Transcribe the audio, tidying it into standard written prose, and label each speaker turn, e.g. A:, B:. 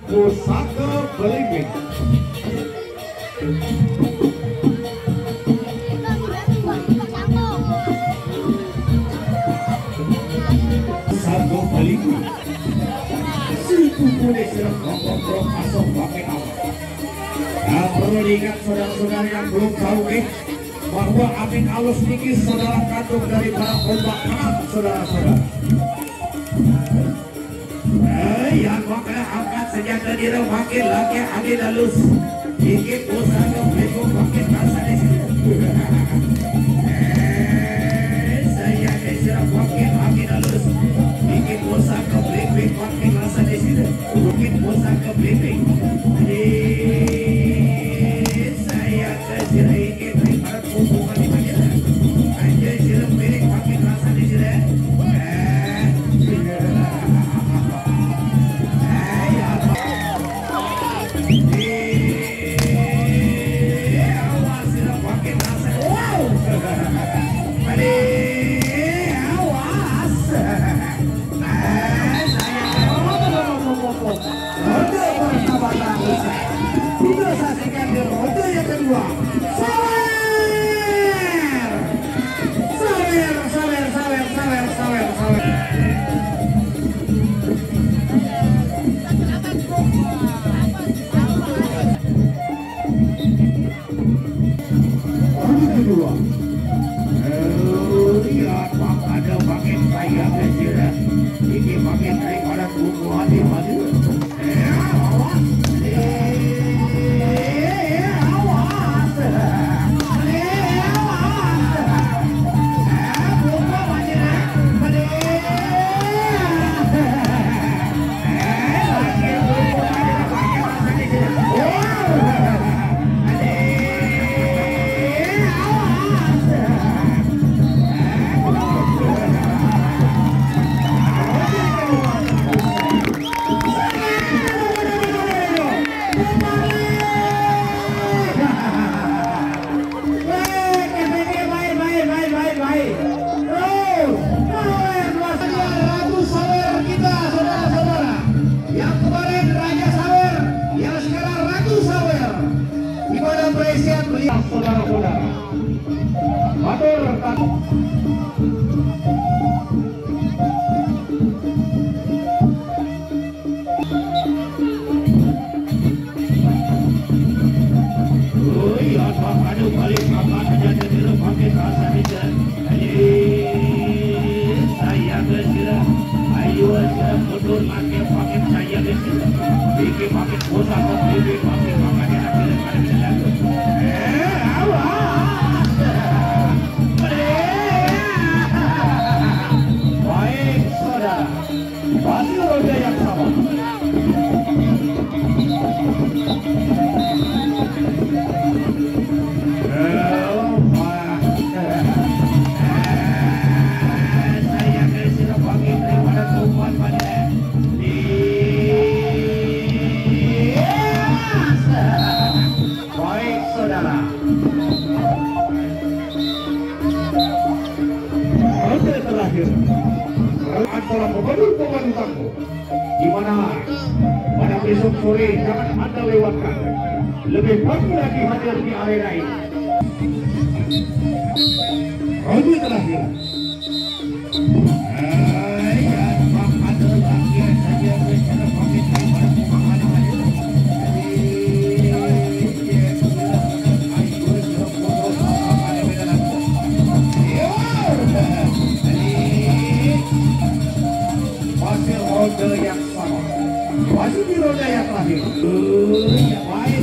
A: Pusaka Belimbing. Pusaka Belimbing. Situ boleh serang kontrol pasok pakai apa? Nah, perlu diingat saudara-saudara yang belum tahu bahwa Amin Alus ini saudara kandung dari para ombak perang saudara-saudara. Yang makanya angkat senjata diri makin lagi Amin Alus dikit pusaka Belimbing makin rasa di sini. Saya diserang makin Amin Alus dikit pusaka Belimbing makin rasa di sini. Dikit pusaka Belimbing. Saya kasih ingin para hubungan di mana aja silam milik makin rasa di sini. Antara pembantu tamu, di mana pada besok sore jangan Anda lewatkan. Lebih pagi lagi hadir di arena ini. Rondi terakhir. Yang sama masih di roda yang terakhir. Baik